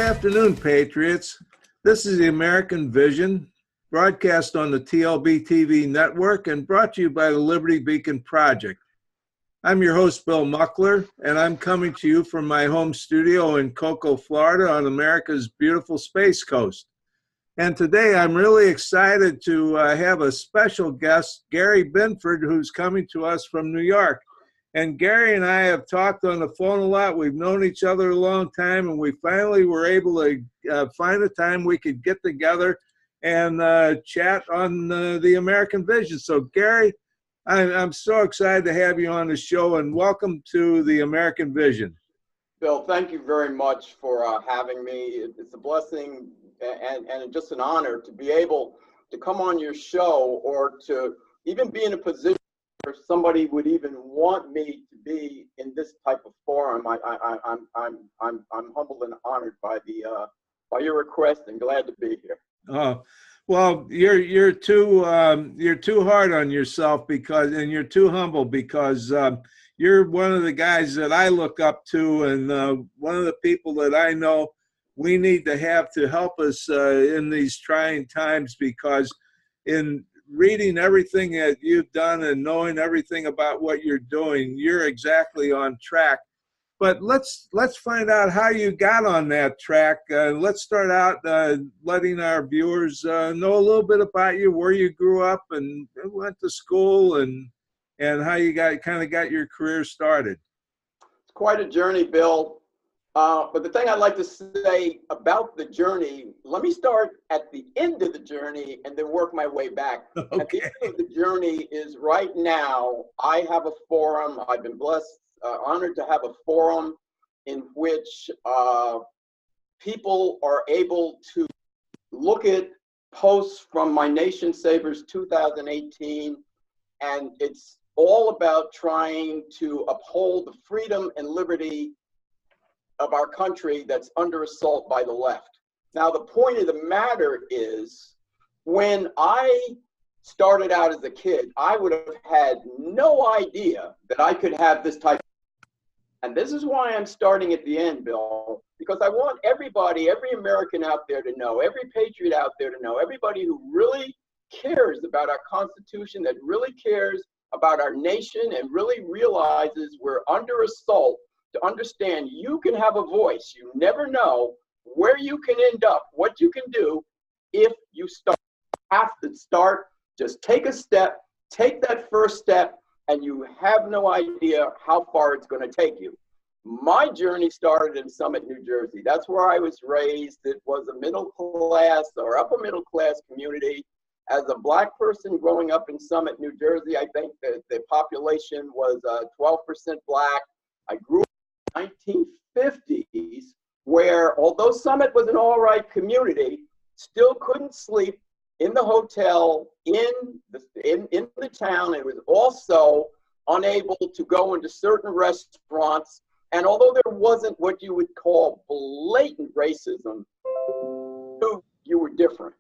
afternoon, Patriots. This is the American Vision, broadcast on the TLBTV network and brought to you by the Liberty Beacon Project. I'm your host, Bill Muckler, and I'm coming to you from my home studio in Cocoa, Florida on America's beautiful Space Coast. And today I'm really excited to have a special guest, Gary Binford, who's coming to us from New York. And Gary and I have talked on the phone a lot. We've known each other a long time, and we finally were able to find a time we could get together and chat on the American Vision. So, Gary, I'm so excited to have you on the show, and welcome to the American Vision. Bill, thank you very much for having me. It's a blessing and just an honor to be able to come on your show, or to even be in a position where somebody would even want me to be in this type of forum. I'm humbled and honored by your request, and glad to be here. Oh, well, you're too hard on yourself, and you're too humble, because you're one of the guys that I look up to, and one of the people that I know we need to have to help us in these trying times, because in reading everything that you've done and knowing everything about what you're doing, you're exactly on track. But let's find out how you got on that track. Let's start out letting our viewers know a little bit about you, where you grew up and went to school, and how you got your career started. It's quite a journey, Bill. But the thing I'd like to say about the journey, let me start at the end of the journey and then work my way back. Okay. At the end of the journey is right now, I have a forum. I've been blessed, honored to have a forum in which people are able to look at posts from My Nation Savers 2018, and it's all about trying to uphold the freedom and liberty of our country that's under assault by the left. Now, the point of the matter is, when I started out as a kid, I would have had no idea that I could have this type. And this is why I'm starting at the end, Bill, because I want everybody, every American out there to know, every patriot out there to know, everybody who really cares about our Constitution, that really cares about our nation and really realizes we're under assault, to understand you can have a voice. You never know where you can end up, what you can do if you start. Have to start, just take a step, take that first step, and you have no idea how far it's going to take you. My journey started in Summit, New Jersey. That's where I was raised. It was a middle class or upper middle class community. As a Black person growing up in Summit, New Jersey, I think that the population was 12% Black. I grew up 1950s, where although Summit was an all right community, still couldn't sleep in the hotel in the town. It was also unable to go into certain restaurants. And although there wasn't what you would call blatant racism, you were different.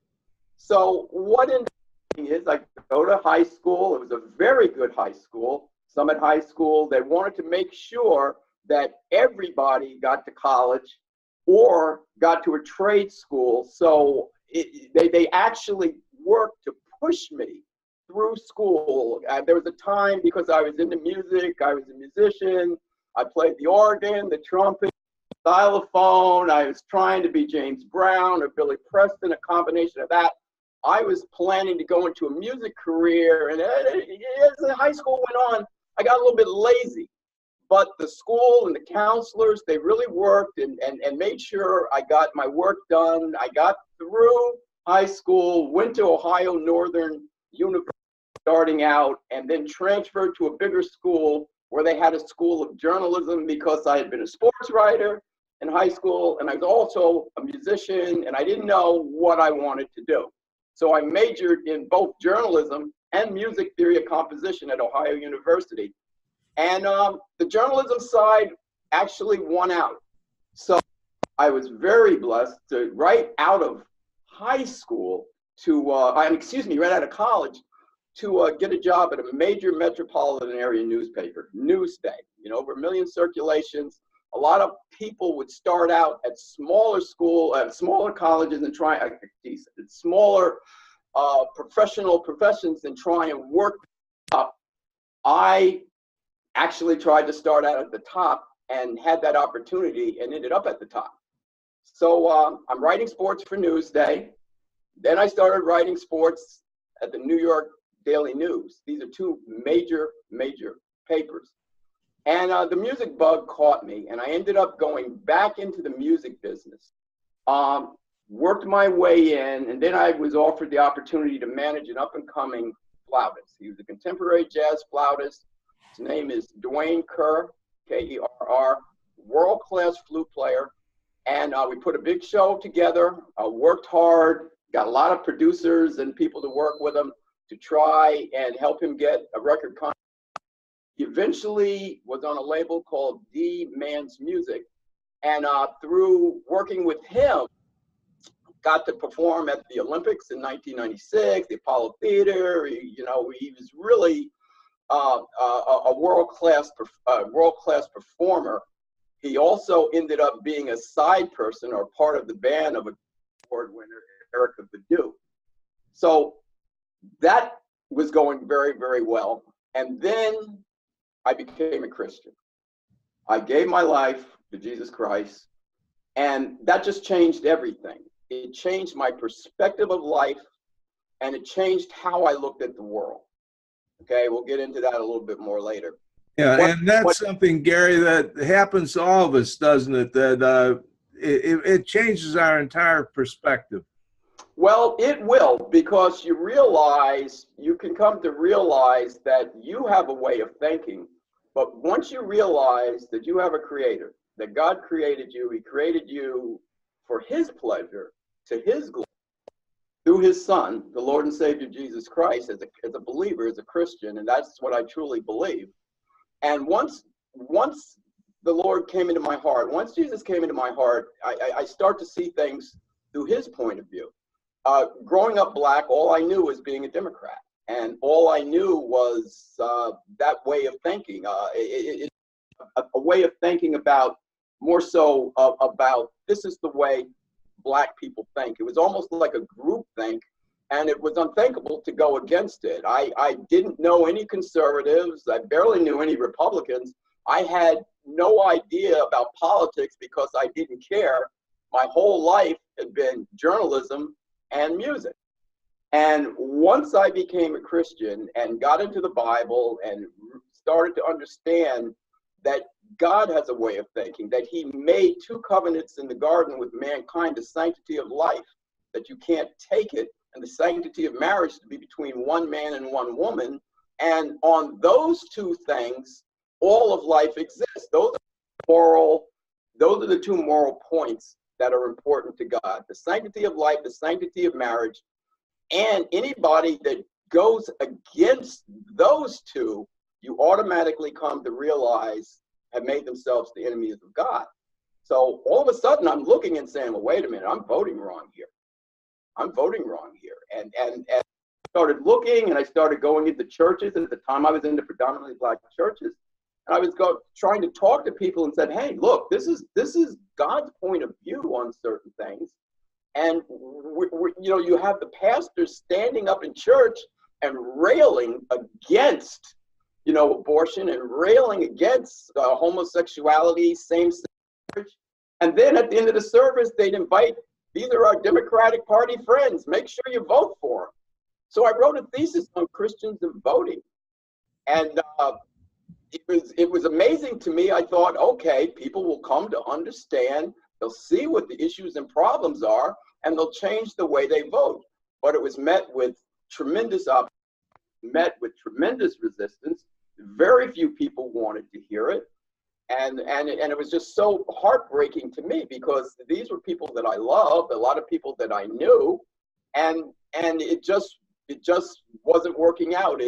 So what ended up happening is I go to high school. It was a very good high school, Summit High School. They wanted to make sure that everybody got to college or got to a trade school. So they actually worked to push me through school. There was a time, because I was into music, I was a musician, I played the organ, the trumpet, xylophone. I was trying to be James Brown or Billy Preston, a combination of that. I was planning to go into a music career, and as the high school went on, I got a little bit lazy. But the school and the counselors, they really worked and made sure I got my work done. I got through high school, went to Ohio Northern University starting out, and then transferred to a bigger school where they had a school of journalism, because I had been a sports writer in high school, and I was also a musician, and I didn't know what I wanted to do. So I majored in both journalism and music theory of composition at Ohio University. And the journalism side actually won out. So I was very blessed to, right out of high school, right out of college, to get a job at a major metropolitan area newspaper, Newsday. You know, over 1 million circulations. a lot of people would start out at smaller smaller colleges and try smaller professional professions and try and work up. I actually tried to start out at the top and had that opportunity and ended up at the top. So I'm writing sports for Newsday. Then I started writing sports at the New York Daily News. These are two major papers. And the music bug caught me, and I ended up going back into the music business. Worked my way in, and then I was offered the opportunity to manage an up-and-coming flautist. He was a contemporary jazz flautist. His name is Dwayne Kerr, K-E-R-R, world-class flute player. And we put a big show together, worked hard, got a lot of producers and people to work with him to try and help him get a record contract. He eventually was on a label called DManns Music, and through working with him, got to perform at the Olympics in 1996, the Apollo Theater. He was really a world-class performer. He also ended up being a side person or part of the band of a award winner, Erica Badu. So that was going very, very well. And then I became a Christian. I gave my life to Jesus Christ, and that just changed everything. It changed my perspective of life, and it changed how I looked at the world. Okay, we'll get into that a little bit more later. Yeah, and that's something, Gary, that happens to all of us, doesn't it? That it changes our entire perspective. Well, it will, because you can come to realize that you have a way of thinking. But once you realize that you have a creator, that God created you, he created you for his pleasure, to his glory, through his son, the Lord and Savior Jesus Christ, as a believer, as a Christian, and that's what I truly believe. And once the Lord came into my heart, once Jesus came into my heart, I start to see things through his point of view. Growing up black, all I knew was being a Democrat, and all I knew was that way of thinking. A way of thinking about, more so about, this is the way black people think. It was almost like a group think, and it was unthinkable to go against it. I didn't know any conservatives. I barely knew any Republicans. I had no idea about politics because I didn't care. My whole life had been journalism and music. And once I became a Christian and got into the Bible and started to understand that God has a way of thinking, that he made two covenants in the garden with mankind, the sanctity of life, that you can't take it, and the sanctity of marriage to be between one man and one woman. And on those two things, all of life exists. Those are the two moral points that are important to God: the sanctity of life, the sanctity of marriage. And anybody that goes against those two, you automatically come to realize have made themselves the enemies of God. So all of a sudden I'm looking and saying, well, wait a minute, I'm voting wrong here. I'm voting wrong here. And I started looking, and I started going into churches. At the time I was into predominantly black churches. And I was trying to talk to people and said, hey, look, this is God's point of view on certain things. And you have the pastors standing up in church and railing against, abortion, and railing against homosexuality, same-sex marriage. And then at the end of the service, they'd invite, these are our Democratic Party friends, make sure you vote for them. So I wrote a thesis on Christians and voting. And it was amazing to me. I thought, okay, people will come to understand, they'll see what the issues and problems are, and they'll change the way they vote. But it was met with tremendous opposition, met with tremendous resistance. Very few people wanted to hear it. And it was just so heartbreaking to me, because these were people that I loved, a lot of people that I knew, and it just wasn't working out.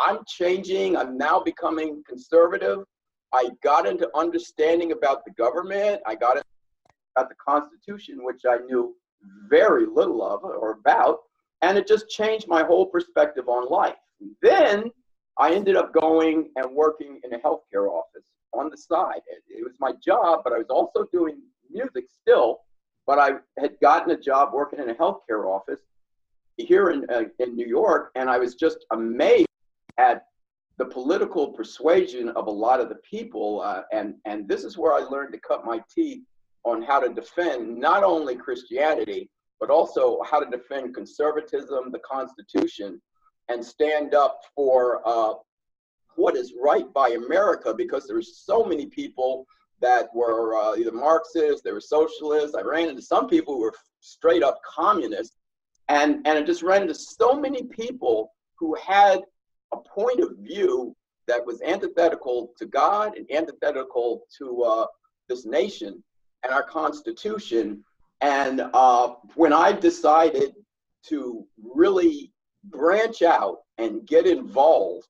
I'm changing. I'm now becoming conservative. I got into understanding about the government. I got into about the Constitution, which I knew very little of or about, and it just changed my whole perspective on life. Then I ended up going and working in a healthcare office. on the side. It was my job, but I was also doing music still. But I had gotten a job working in a healthcare office here in New York, and I was just amazed at the political persuasion of a lot of the people. And this is where I learned to cut my teeth on how to defend not only Christianity, but also how to defend conservatism, the Constitution, and stand up for what is right by America, because there were so many people that were either Marxists, they were socialists. I ran into some people who were straight up communists, and I just ran into so many people who had a point of view that was antithetical to God and antithetical to this nation and our Constitution. And when I decided to really branch out and get involved,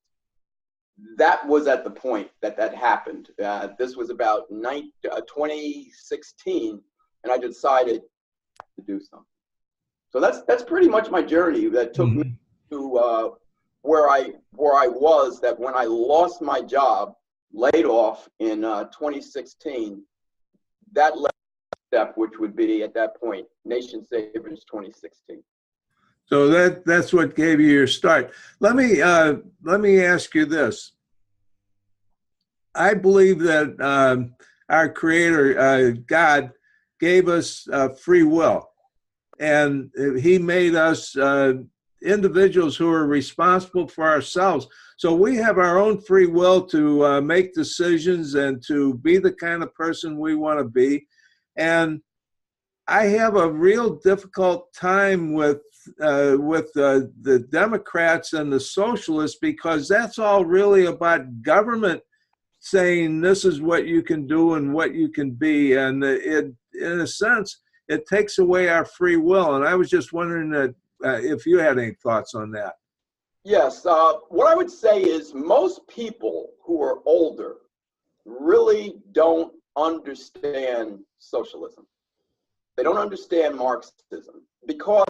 that was at the point that that happened. This was about 2016, and I decided to do something. So that's pretty much my journey that took me to where I was. That when I lost my job, laid off in 2016, that led step, which would be at that point Nation Savers 2016. So that's what gave you your start. Let me ask you this. I believe that our Creator, God, gave us free will, and He made us individuals who are responsible for ourselves. So we have our own free will to make decisions and to be the kind of person we want to be. And I have a real difficult time with the Democrats and the socialists, because that's all really about government saying this is what you can do and what you can be. And it, in a sense, it takes away our free will. And I was just wondering that if you had any thoughts on that. Yes, what I would say is most people who are older really don't understand socialism. They don't understand Marxism, because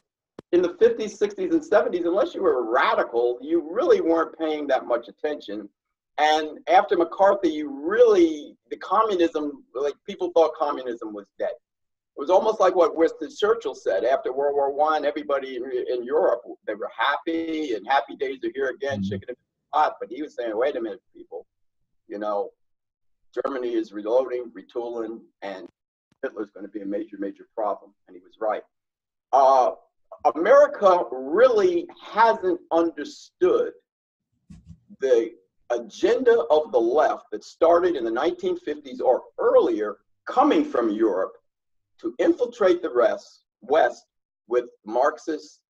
in the 50s, 60s, and 70s, unless you were a radical, you really weren't paying that much attention. And after McCarthy, the communism, like people thought communism was dead. It was almost like what Winston Churchill said after World War I. Everybody in Europe, they were happy, and happy days are here again, chicken and pot. But he was saying, wait a minute, people, Germany is reloading, retooling, and Hitler's going to be a major, major problem. And he was right. America really hasn't understood the agenda of the left that started in the 1950s or earlier, coming from Europe, to infiltrate the West with Marxist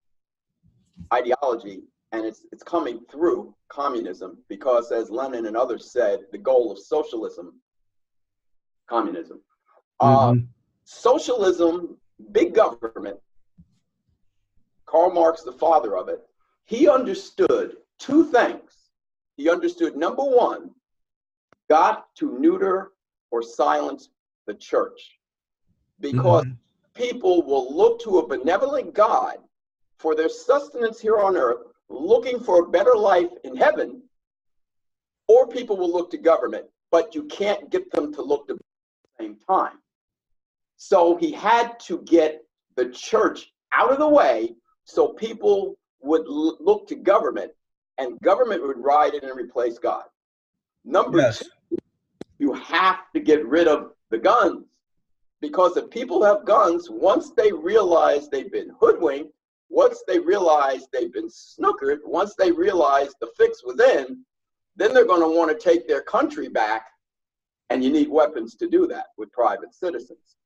ideology. And it's coming through communism, because, as Lenin and others said, the goal of socialism, communism. Socialism, big government, Karl Marx, the father of it, he understood two things. He understood, number one, got to neuter or silence the church, because people will look to a benevolent God for their sustenance here on earth, looking for a better life in heaven, or people will look to government, but you can't get them to look to the same time. So he had to get the church out of the way so people would look to government, and government would ride in and replace God. Number two, you have to get rid of the guns, because if people have guns, once they realize they've been hoodwinked, once they realize they've been snookered, once they realize the fix was in, then they're going to want to take their country back, and you need weapons to do that with private citizens.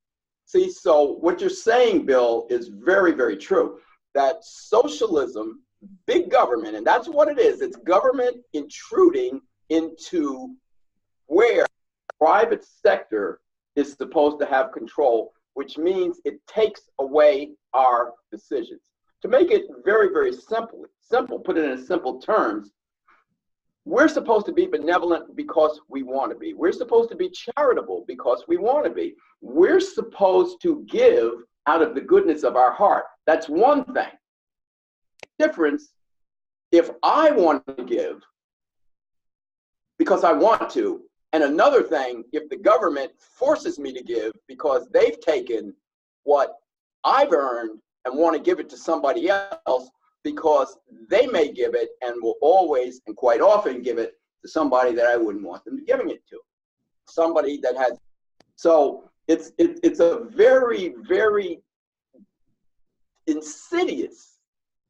See, so what you're saying, Bill, is very, very true, that socialism, big government, and that's what it is. It's government intruding into where private sector is supposed to have control, which means it takes away our decisions. To make it very, very simple, put it in simple terms, we're supposed to be benevolent because we want to be. We're supposed to be charitable because we want to be. We're supposed to give out of the goodness of our heart. That's one thing. Difference, if I want to give because I want to, And another thing, if the government forces me to give because they've taken what I've earned and want to give it to somebody else because they may give it and will always and quite often give it to somebody that I wouldn't want them giving it to. Somebody that has, so it's a very, very insidious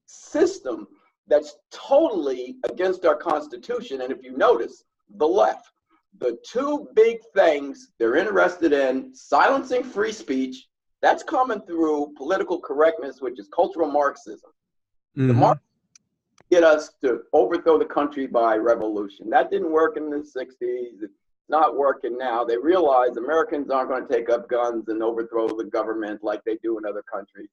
system that's totally against our Constitution. And if you notice, the left, the two big things they're interested in, silencing free speech, that's coming through political correctness, which is cultural Marxism. Mm-hmm. The Marxists get us to overthrow the country by revolution. That didn't work in the 60s. It's not working now. They realize Americans aren't going to take up guns and overthrow the government like they do in other countries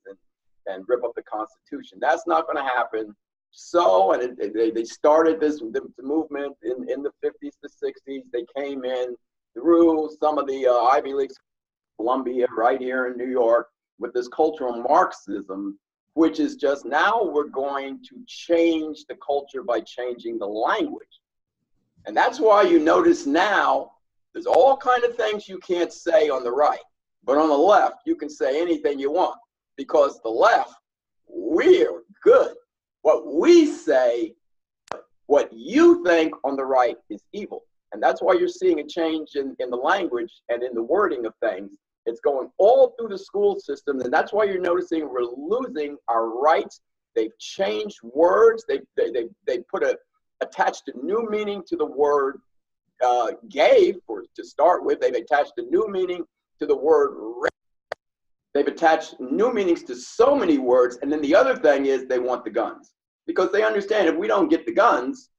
and rip up the Constitution. That's not going to happen. So, and they started this movement in the 50s to 60s. They came in through some of the Ivy Leagues, Columbia, right here in New York, with this cultural Marxism, which is just now we're going to change the culture by changing the language. And that's why you notice now there's all kind of things you can't say on the right, but on the left, you can say anything you want, because the left, we're good. What we say, what you think on the right is evil. And that's why you're seeing a change in the language and in the wording of things. It's going all through the school system. And that's why you're noticing we're losing our rights. They've changed words. They attached a new meaning to the word gay, to start with. They've attached a new meaning to the word rape. They've attached new meanings to so many words. And then the other thing is they want the guns, because they understand if we don't get the guns,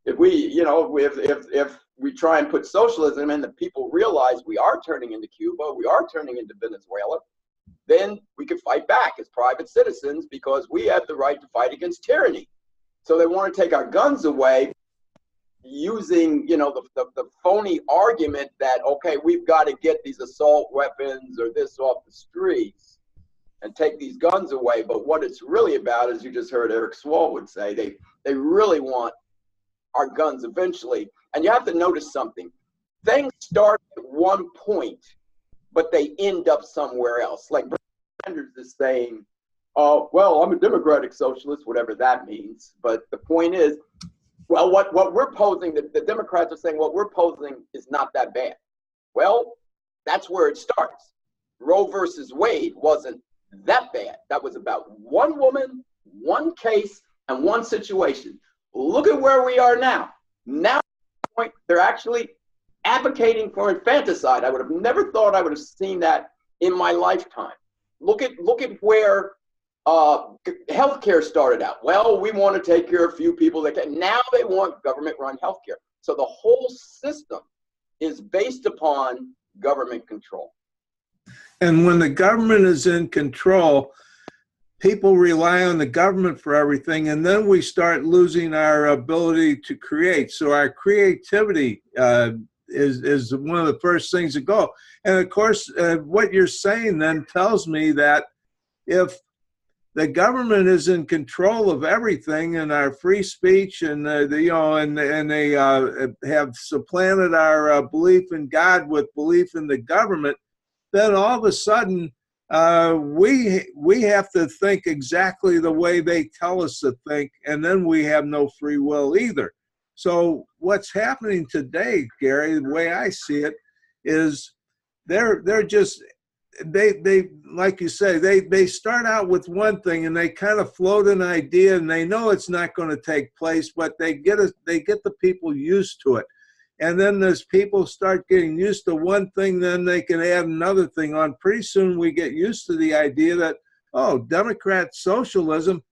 if we try and put socialism in, that people realize we are turning into Cuba, we are turning into Venezuela, then we can fight back as private citizens because we have the right to fight against tyranny. So they want to take our guns away using, the phony argument that, okay, we've got to get these assault weapons or this off the streets and take these guns away. But what it's really about, as you just heard Eric Swall would say, they really want our guns eventually. And you have to notice something. Things start at one point, but they end up somewhere else. Like Bernie Sanders is saying, well, I'm a democratic socialist, whatever that means. But the point is, well, what we're posing, the Democrats are saying what we're posing is not that bad. Well, that's where it starts. Roe versus Wade wasn't that bad. That was about one woman, one case, and one situation. Look at where we are now. Now, they're actually advocating for infanticide. I would have never thought I would have seen that in my lifetime. Look at where healthcare started out. Well, we want to take care of a few people that can. Now they want government-run healthcare. So the whole system is based upon government control. And when the government is in control, people rely on the government for everything, and then we start losing our ability to create. So our creativity is one of the first things to go. And of course, what you're saying then tells me that if the government is in control of everything and our free speech, and they have supplanted our belief in God with belief in the government, then all of a sudden we have to think exactly the way they tell us to think, and then we have no free will either. So what's happening today, Gary, the way I see it, is they're just they like you say, they start out with one thing and they kind of float an idea and they know it's not going to take place, but they get the people used to it. And then as people start getting used to one thing, then they can add another thing on. Pretty soon we get used to the idea that, oh, Democrat socialism,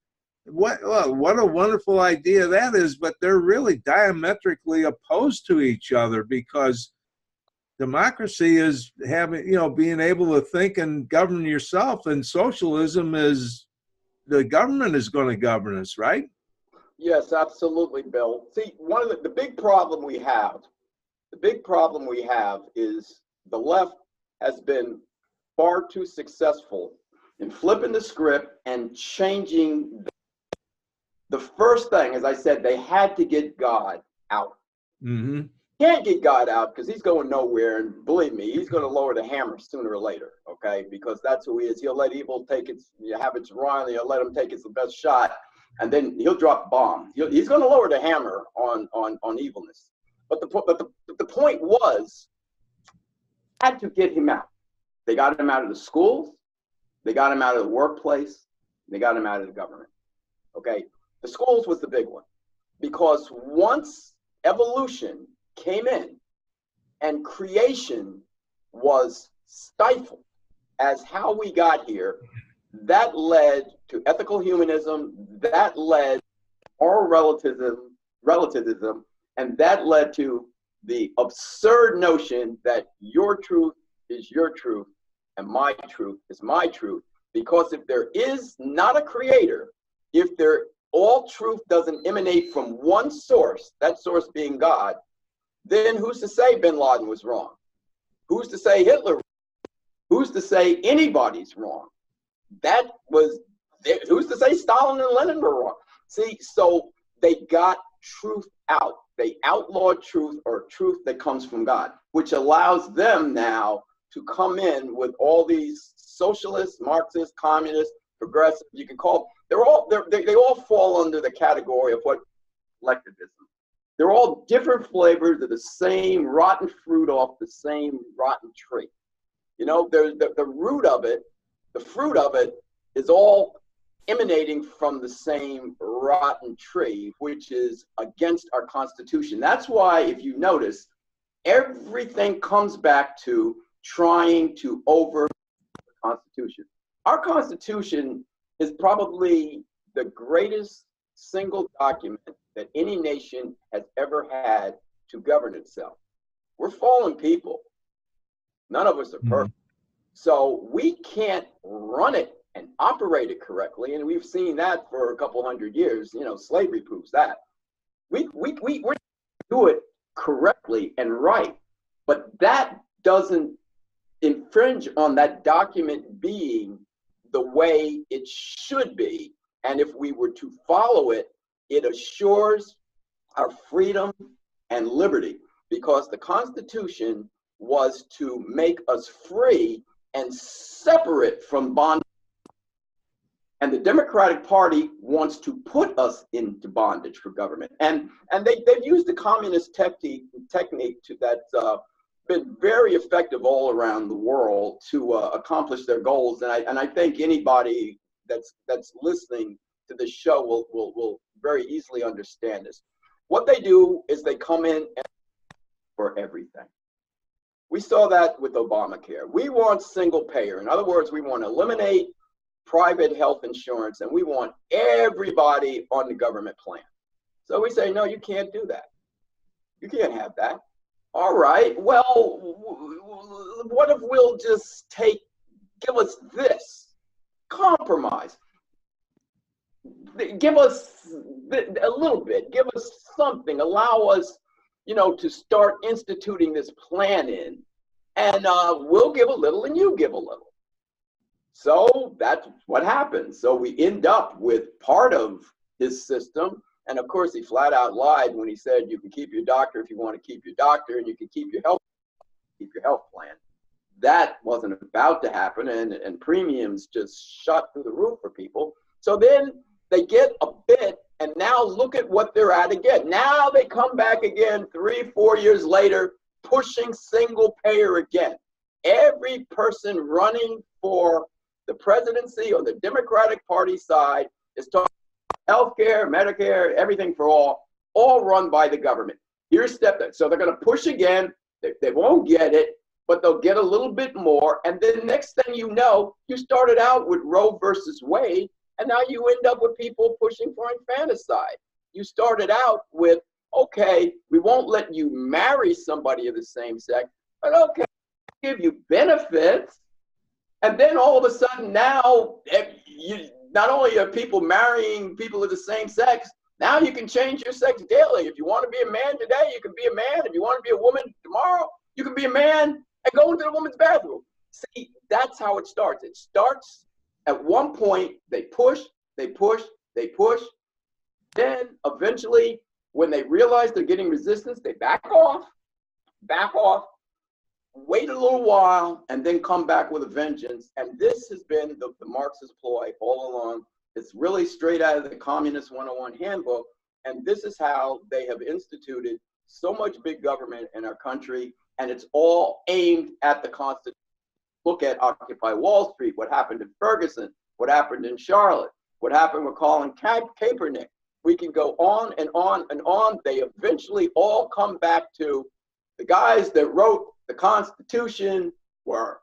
what a wonderful idea that is, but they're really diametrically opposed to each other, because democracy is being able to think and govern yourself, and socialism is the government is going to govern us, right? Yes, absolutely, Bill. See, one of the big problem we have, is the left has been far too successful in flipping the script and changing. The first thing, as I said, they had to get God out. Mm-hmm. Can't get God out because he's going nowhere. And believe me, he's going to lower the hammer sooner or later, okay? Because that's who he is. He'll let evil have its run. He'll let him take its best shot, and then he'll drop a bomb. He's going to lower the hammer on evilness. But the point was, had to get him out. They got him out of the schools. They got him out of the workplace. They got him out of the government, okay? The schools was the big one, because once evolution came in and creation was stifled as how we got here, that led to ethical humanism, that led moral relativism, and that led to the absurd notion that your truth is your truth and my truth is my truth. Because if there is not a creator, if all truth doesn't emanate from one source, that source being God, then who's to say Bin Laden was wrong? Who's to say Hitler was wrong? Who's to say anybody's wrong? Who's to say Stalin and Lenin were wrong? See, so they got truth out. They outlawed truth, or truth that comes from God, which allows them now to come in with all these socialists, Marxists, communists, progressives, you can call them. They all fall under the category of what collectivism. They're all different flavors of the same rotten fruit off the same rotten tree. You know, the root of it, the fruit of it is all emanating from the same rotten tree, which is against our Constitution. That's why, if you notice, everything comes back to trying to overthrow the Constitution. Our Constitution is probably the greatest single document that any nation has ever had to govern itself. We're fallen people. None of us are perfect. So we can't run it and operate it correctly. And we've seen that for a couple hundred years. You know, slavery proves that. We do it correctly and right, but that doesn't infringe on that document being the way it should be. And if we were to follow it, it assures our freedom and liberty, because the Constitution was to make us free and separate from bondage. And the Democratic Party wants to put us into bondage for government. And they've used the communist technique that's been very effective all around the world to accomplish their goals. And I think anybody that's listening to this show will very easily understand this. What they do is they come in for everything. We saw that with Obamacare. We want single payer. In other words, we want to eliminate private health insurance, and we want everybody on the government plan. So we say, no, you can't do that. You can't have that. All right, well, what if we'll just give us this compromise? Give us a little bit, give us something, allow us, to start instituting this plan in, and we'll give a little and you give a little. So that's what happens. So we end up with part of his system. And of course, he flat out lied when he said you can keep your doctor if you want to keep your doctor, and you can keep your health plan. That wasn't about to happen, and premiums just shot through the roof for people. So then they get a bit, and now look at what they're at again. Now they come back again 3-4 years later, pushing single payer again. Every person running for the presidency on the Democratic Party side is talking about healthcare, Medicare, everything for all run by the government. Here's step that. So they're going to push again. They won't get it, but they'll get a little bit more. And then next thing you know, you started out with Roe versus Wade, and now you end up with people pushing for infanticide. You started out with, okay, we won't let you marry somebody of the same sex, but okay, give you benefits. And then all of a sudden now, not only are people marrying people of the same sex, now you can change your sex daily. If you want to be a man today, you can be a man. If you want to be a woman tomorrow, you can be a man and go into the woman's bathroom. See, that's how it starts. It starts at one point, they push. Then eventually, when they realize they're getting resistance, they back off. back off, wait a little while, and then come back with a vengeance. And this has been the Marxist ploy all along. It's really straight out of the Communist 101 handbook. And this is how they have instituted so much big government in our country. And it's all aimed at the Constitution. Look at Occupy Wall Street, what happened in Ferguson, what happened in Charlotte, what happened with Colin Kaepernick. We can go on and on and on. They eventually all come back to the guys that wrote the Constitution were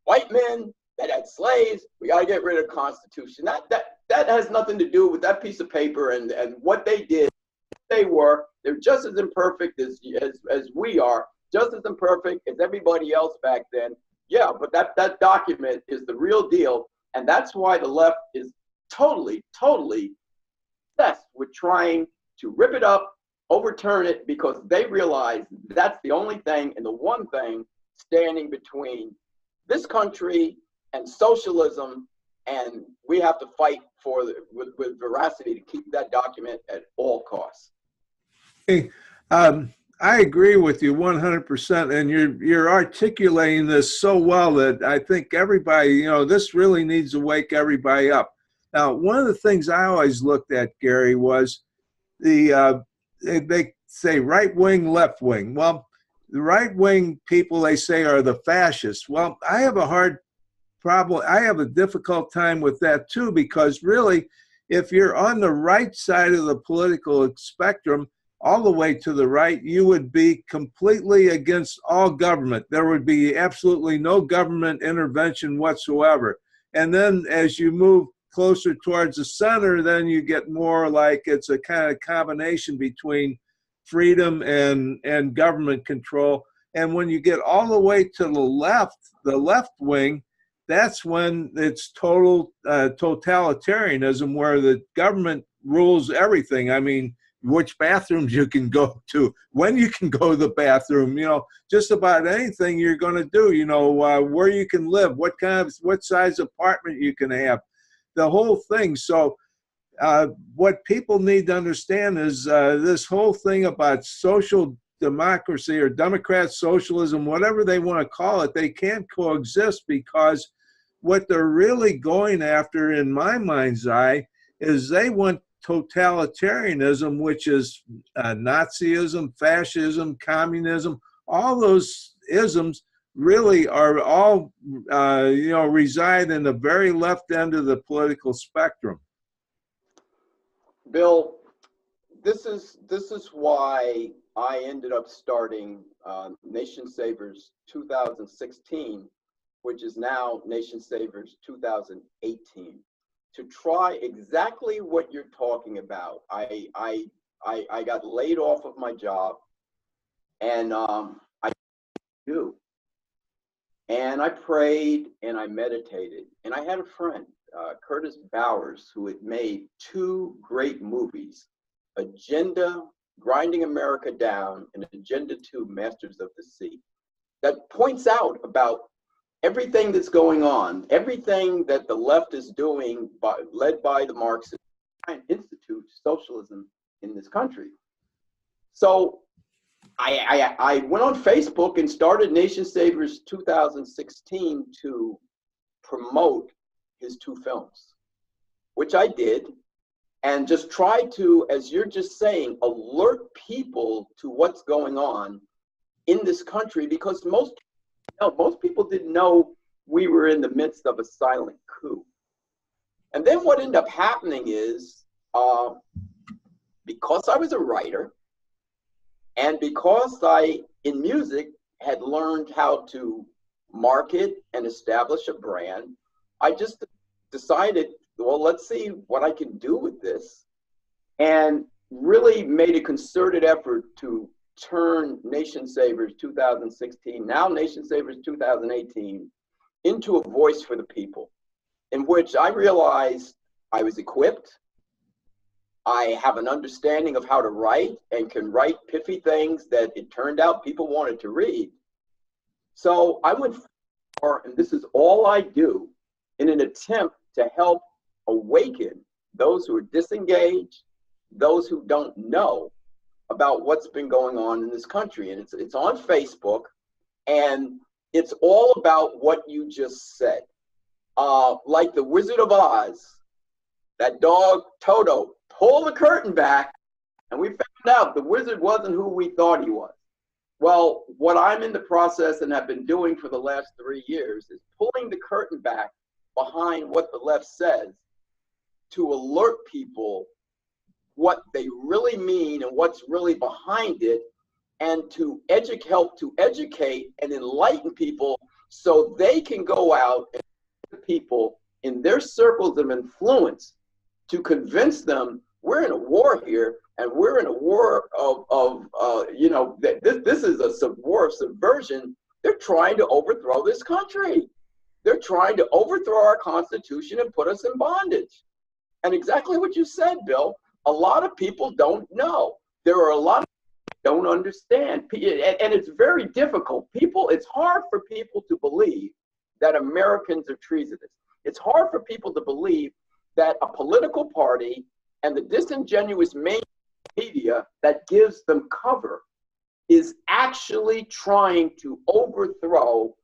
white men that had slaves. We got to get rid of the Constitution. That has nothing to do with that piece of paper and what they did. They're just as imperfect as we are, just as imperfect as everybody else back then. Yeah, but that document is the real deal. And that's why the left is totally obsessed with trying to rip it up, overturn it, because they realize that's the only thing and the one thing standing between this country and socialism. And we have to fight with veracity to keep that document at all costs. Hey, I agree with you 100%, and you're articulating this so well that I think everybody, this really needs to wake everybody up. Now, one of the things I always looked at, Gary, was they say right wing, left wing. Well, the right wing people, they say, are the fascists. Well, I have a difficult time with that too, because really, if you're on the right side of the political spectrum, all the way to the right, you would be completely against all government. There would be absolutely no government intervention whatsoever. And then as you move closer towards the center, then you get more like it's a kind of combination between freedom and government control. And when you get all the way to the left wing, that's when it's total totalitarianism, where the government rules everything. I mean, which bathrooms you can go to, when you can go to the bathroom, just about anything you're going to do, where you can live, what size apartment you can have, the whole thing. So what people need to understand is this whole thing about social democracy or democrat socialism, whatever they want to call it, they can't coexist, because what they're really going after, in my mind's eye, is they want totalitarianism, which is Nazism, fascism, communism. All those isms really are all, reside in the very left end of the political spectrum. Bill, this is why I ended up starting Nation Savers 2016, which is now Nation Savers 2018. To try exactly what you're talking about. I got laid off of my job, and I do. And I prayed and I meditated, and I had a friend, Curtis Bowers, who had made two great movies, Agenda, Grinding America Down, and Agenda 2, Masters of the Sea, that points out about everything that's going on, everything that the left is doing, led by the Marxists, and institute socialism in this country. So I went on Facebook and started Nation Savers 2016 to promote his two films, which I did, and just try to, as you're just saying, alert people to what's going on in this country, because most people didn't know we were in the midst of a silent coup. And then what ended up happening is, because I was a writer, and because I, in music, had learned how to market and establish a brand, I just decided, well, let's see what I can do with this, and really made a concerted effort to turn Nation Savers 2016, now Nation Savers 2018, into a voice for the people, in which I realized I was equipped, I have an understanding of how to write, and can write pithy things that it turned out people wanted to read. So I went far, and this is all I do, in an attempt to help awaken those who are disengaged, those who don't know about what's been going on in this country. And it's on Facebook, and it's all about what you just said. Like the Wizard of Oz, that dog Toto pulled the curtain back, and we found out the wizard wasn't who we thought he was. Well, what I'm in the process and have been doing for the last 3 years is pulling the curtain back behind what the left says to alert people what they really mean and what's really behind it, and to help to educate and enlighten people so they can go out and people in their circles of influence to convince them we're in a war here, and we're in a war of this is a war of subversion. They're trying to overthrow this country. They're trying to overthrow our Constitution and put us in bondage. And exactly what you said, Bill, a lot of people don't know. There are a lot of people who don't understand. And it's very difficult. It's hard for people to believe that Americans are treasonous. It's hard for people to believe that a political party and the disingenuous media that gives them cover is actually trying to overthrow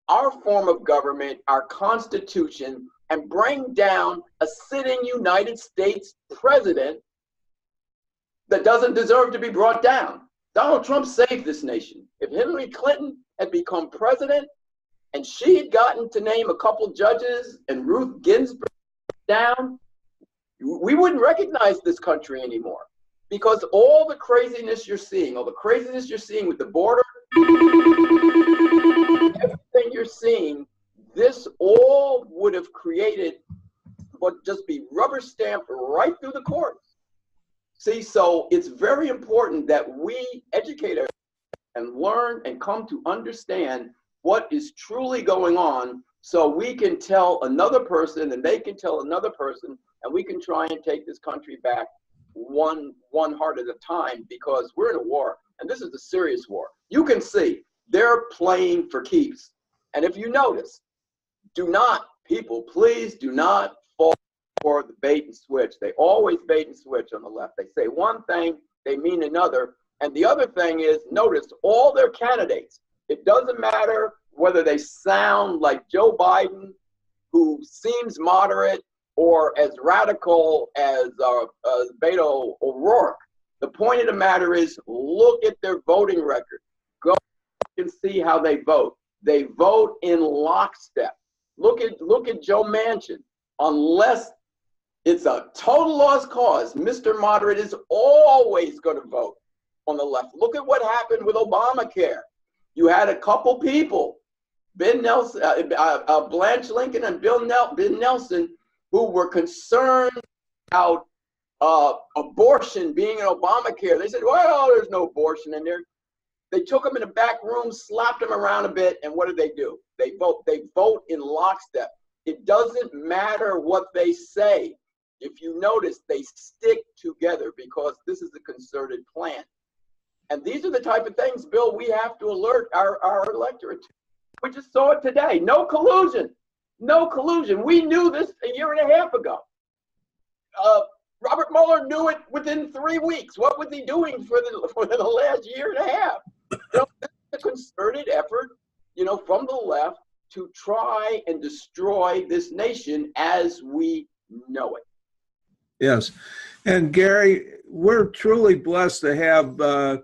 our form of government, our Constitution, and bring down a sitting United States president that doesn't deserve to be brought down. Donald Trump saved this nation. If Hillary Clinton had become president and she had gotten to name a couple judges and Ruth Ginsburg down, we wouldn't recognize this country anymore. Because all the craziness you're seeing with the border, everything you're seeing, this all would have created what just be rubber stamped right through the courts. See, so it's very important that we educate ourselves and learn and come to understand what is truly going on, so we can tell another person and they can tell another person, and we can try and take this country back one heart at a time, because we're in a war, and this is a serious war. You can see they're playing for keeps. And if you notice, please do not fall for the bait and switch. They always bait and switch on the left. They say one thing, they mean another. And the other thing is, notice all their candidates. It doesn't matter whether they sound like Joe Biden, who seems moderate, or as radical as Beto O'Rourke. The point of the matter is, look at their voting record. Go and see how they vote. They vote in lockstep. Look at Joe Manchin. Unless it's a total lost cause, Mr. Moderate is always going to vote on the left. Look at what happened with Obamacare. You had a couple people, Ben Nelson, Blanche Lincoln and Ben Nelson, who were concerned about abortion being in Obamacare. They said, well, there's no abortion in there. They took them in the back room, slapped them around a bit, and what do? They vote in lockstep. It doesn't matter what they say. If you notice, they stick together because this is a concerted plan. And these are the type of things, Bill, we have to alert our electorate to. We just saw it today. No collusion. No collusion. We knew this a year and a half ago. Robert Mueller knew it within 3 weeks. What was he doing for the last year and a half? This is a concerted effort, from the left to try and destroy this nation as we know it. Yes. And Gary, we're truly blessed to have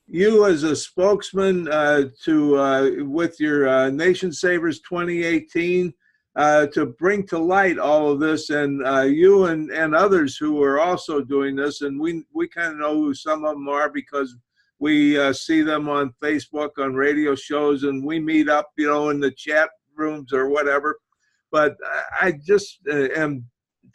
you as a spokesman with your Nation Savers 2018 to bring to light all of this, and you and others who are also doing this. And we kind of know who some of them are because we see them on Facebook, on radio shows, and we meet up, in the chat rooms or whatever. But I just am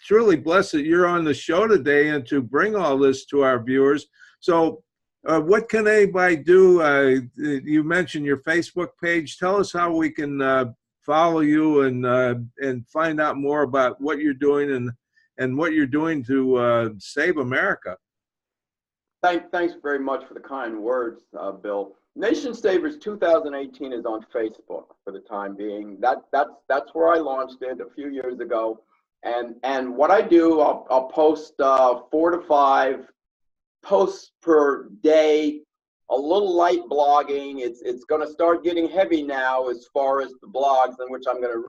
truly blessed that you're on the show today and to bring all this to our viewers. So what can anybody do? You mentioned your Facebook page. Tell us how we can follow you and find out more about what you're doing and what you're doing to save America. Thanks very much for the kind words, Bill. Nation Savers 2018 is on Facebook for the time being. That's where I launched it a few years ago. And what I do, I'll post 4 to 5 posts per day, a little light blogging. It's going to start getting heavy now as far as the blogs, in which I'm going to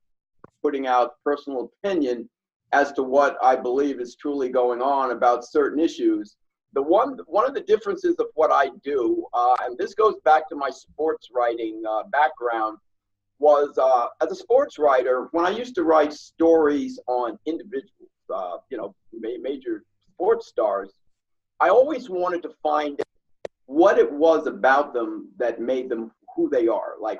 putting out personal opinion as to what I believe is truly going on about certain issues. One of the differences of what I do, and this goes back to my sports writing background, was as a sports writer, when I used to write stories on individuals, major sports stars, I always wanted to find what it was about them that made them who they are. Like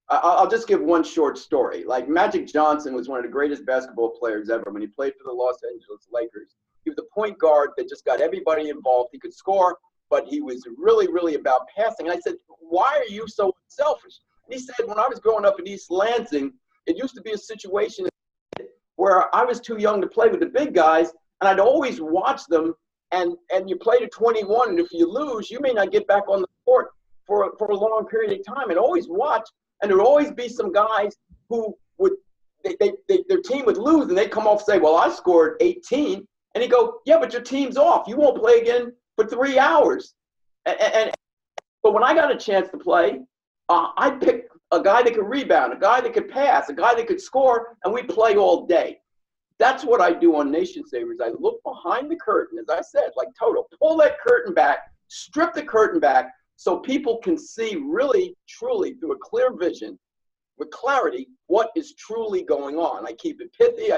I'll just give one short story. Like Magic Johnson was one of the greatest basketball players ever when he played for the Los Angeles Lakers. He was a point guard that just got everybody involved. He could score, but he was really, really about passing. And I said, why are you so selfish? And he said, when I was growing up in East Lansing, it used to be a situation where I was too young to play with the big guys, and I'd always watch them, and you play to 21, and if you lose, you may not get back on the court for a long period of time, and always watch. And there would always be some guys who would, their team would lose, and they'd come off and say, well, I scored 18. And he'd go, yeah, but your team's off. You won't play again for 3 hours. But when I got a chance to play, I'd pick a guy that could rebound, a guy that could pass, a guy that could score, and we'd play all day. That's what I do on Nation Savers. I look behind the curtain, as I said, like Toto, pull that curtain back, strip the curtain back, so people can see really, truly, through a clear vision, with clarity, what is truly going on. I keep it pithy.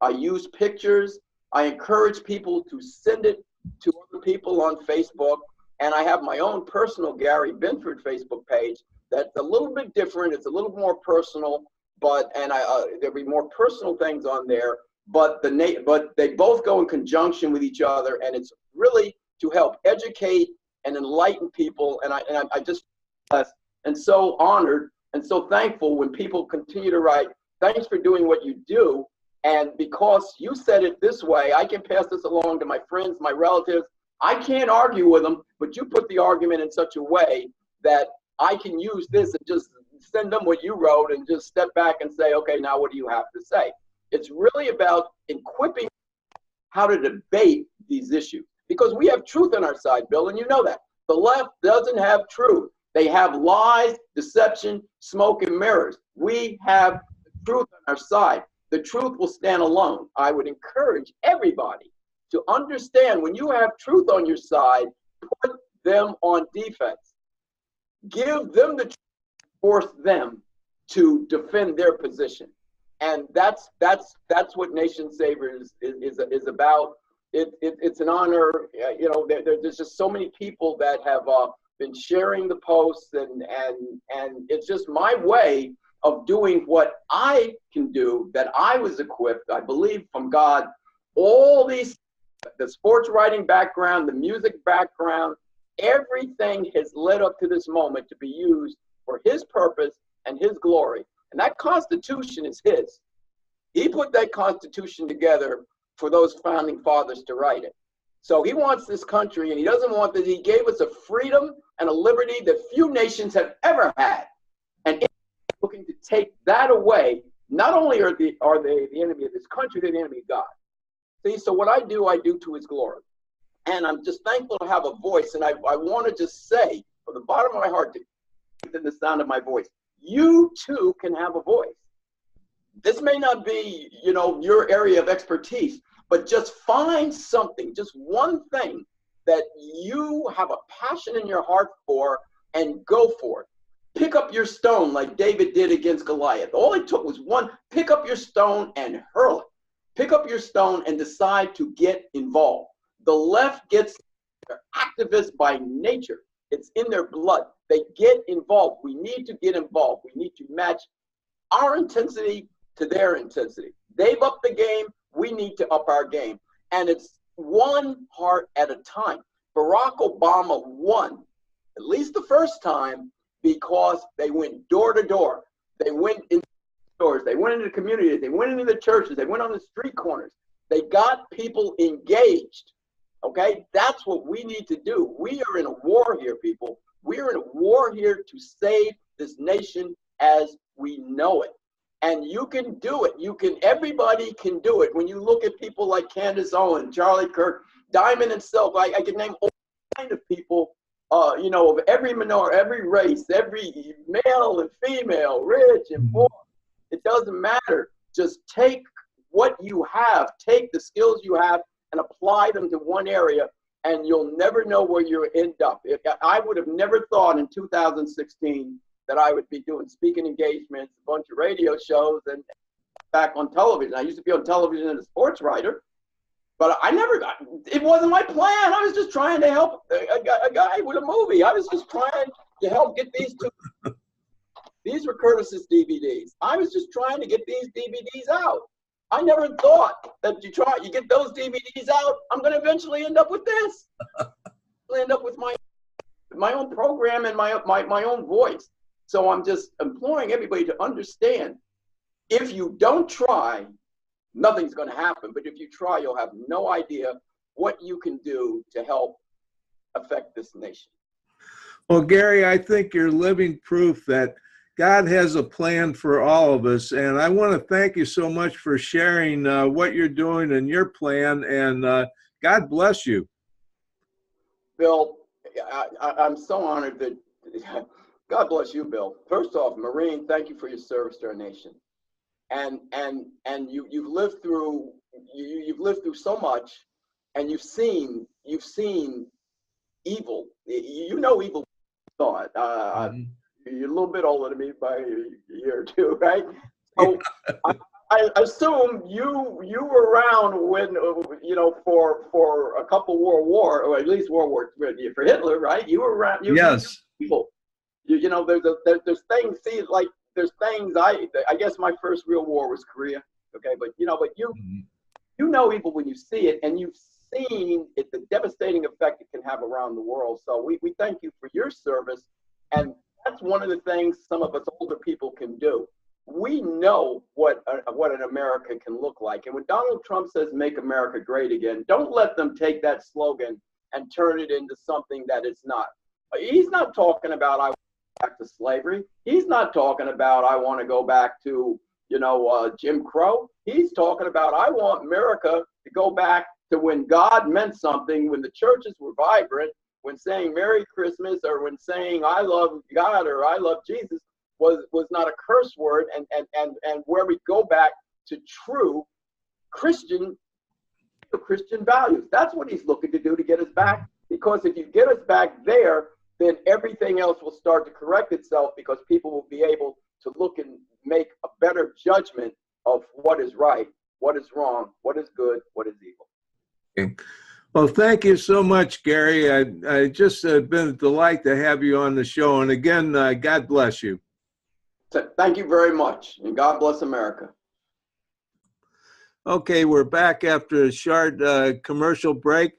I use pictures. I encourage people to send it to other people on Facebook. And I have my own personal Gary Binford Facebook page that's a little bit different. It's a little more personal, there'll be more personal things on there. But they both go in conjunction with each other, and it's really to help educate and enlighten people. And I just and so honored and so thankful when people continue to write, thanks for doing what you do. And because you said it this way, I can pass this along to my friends, my relatives. I can't argue with them, but you put the argument in such a way that I can use this and just send them what you wrote and just step back and say, okay, now what do you have to say? It's really about equipping how to debate these issues, because we have truth on our side, Bill, and you know that. The left doesn't have truth. They have lies, deception, smoke, and mirrors. We have truth on our side. The truth will stand alone. I would encourage everybody to understand, when you have truth on your side, put them on defense. Give them the truth, force them to defend their position. And that's what Nation Savers is about. It's an honor. There's just so many people that have been sharing the posts, and it's just my way of doing what I can do, that I was equipped, I believe, from God. All these, the sports writing background, the music background, everything has led up to this moment to be used for His purpose and His glory. And that Constitution is His. He put that Constitution together for those founding fathers to write it. So He wants this country, and He doesn't want that. He gave us a freedom and a liberty that few nations have ever had. And looking to take that away, not only are they the enemy of this country, they're the enemy of God. See, so what I do to His glory. And I'm just thankful to have a voice. And I want to just say, from the bottom of my heart, within the sound of my voice, you too can have a voice. This may not be, your area of expertise, but just find something, just one thing that you have a passion in your heart for, and go for it. Pick up your stone like David did against Goliath. All it took was one. Pick up your stone and hurl it. Pick up your stone and decide to get involved. The left gets, they're activists by nature. It's in their blood. They get involved. We need to get involved. We need to match our intensity to their intensity. They've upped the game. We need to up our game. And it's one heart at a time. Barack Obama won, at least the first time, because they went door to door. They went in stores. They went into the communities. They went into the churches. They went on the street corners. They got people engaged. Okay? That's what we need to do. We are in a war here, people. We are in a war here to save this nation as we know it. And you can do it. Everybody can do it. When you look at people like Candace Owen, Charlie Kirk, Diamond and Silk. I could name all kinds of people, you know, of every minority, every race, every male and female, rich and poor. It doesn't matter. Just take what you have, take the skills you have and apply them to one area, and you'll never know where you end up. I would have never thought in 2016 that I would be doing speaking engagements, a bunch of radio shows, and back on television. I used to be on television as a sports writer, but I never got, it wasn't my plan. I was just trying to help a guy with a movie. I was just trying to help get these two. These were Curtis's DVDs. I was just trying to get these DVDs out. I never thought that you get those DVDs out, I'm going to eventually end up with this. I'll end up with my own program and my own voice. So I'm just imploring everybody to understand, if you don't try, nothing's going to happen. But if you try, you'll have no idea what you can do to help affect this nation. Well, Gary, I think you're living proof that God has a plan for all of us, and I want to thank you so much for sharing what you're doing and your plan, and God bless you. Bill, I'm so honored that, God bless you, Bill. First off, Marine, thank you for your service to our nation. And you've lived through so much, and you've seen evil. You know evil thought. You're a little bit older than me by a year or two, right? So I assume you were around when, you know, for a couple World War, or at least World War II, for Hitler, right? You were around. Yes. People. You know, there's things. See, like there's things. I guess my first real war was Korea. Okay, but you know, you know evil when you see it, and you've seen it, the devastating effect it can have around the world. So we thank you for your service, and that's one of the things some of us older people can do. We know what an America can look like. And when Donald Trump says, "Make America Great Again," don't let them take that slogan and turn it into something that it's not. He's not talking about, I want to go back to slavery. He's not talking about, I want to go back to, you know, Jim Crow. He's talking about, I want America to go back to when God meant something, when the churches were vibrant, when saying Merry Christmas or when saying I love God or I love Jesus was not a curse word, and where we go back to true Christian values. That's what he's looking to do to get us back, because if you get us back there, then everything else will start to correct itself, because people will be able to look and make a better judgment of what is right, what is wrong, what is good, what is evil. Okay. Well, thank you so much, Gary. I just been a delight to have you on the show. And again, God bless you. Thank you very much. And God bless America. Okay, we're back after a short commercial break.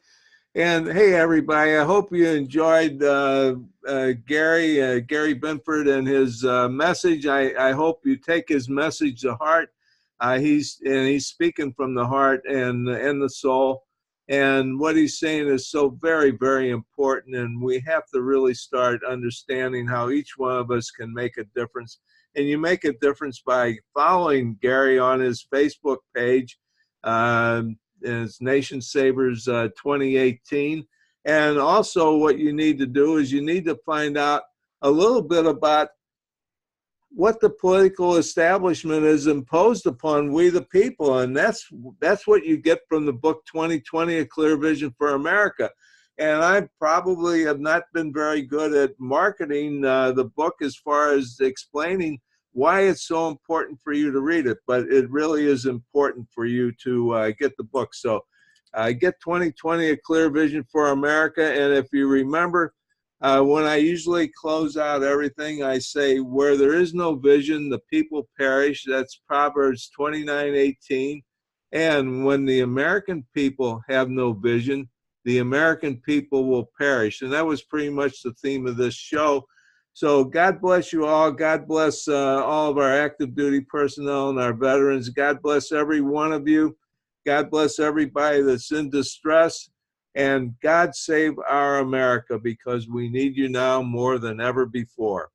And hey, everybody, I hope you enjoyed Gary Binford and his message. I hope you take his message to heart. He's speaking from the heart and the soul. And what he's saying is so very, very important. And we have to really start understanding how each one of us can make a difference. And you make a difference by following Gary on his Facebook page. It's Nation Savers 2018. And also what you need to do is you need to find out a little bit about what the political establishment has imposed upon we the people. And that's what you get from the book 2020, A Clear Vision for America. And I probably have not been very good at marketing the book as far as explaining why it's so important for you to read it, but it really is important for you to get the book. So get 2020, A Clear Vision for America. And if you remember, when I usually close out everything, I say, where there is no vision, the people perish. That's Proverbs 29:18. And when the American people have no vision, the American people will perish. And that was pretty much the theme of this show. So God bless you all. God bless all of our active duty personnel and our veterans. God bless every one of you. God bless everybody that's in distress. And God save our America, because we need you now more than ever before.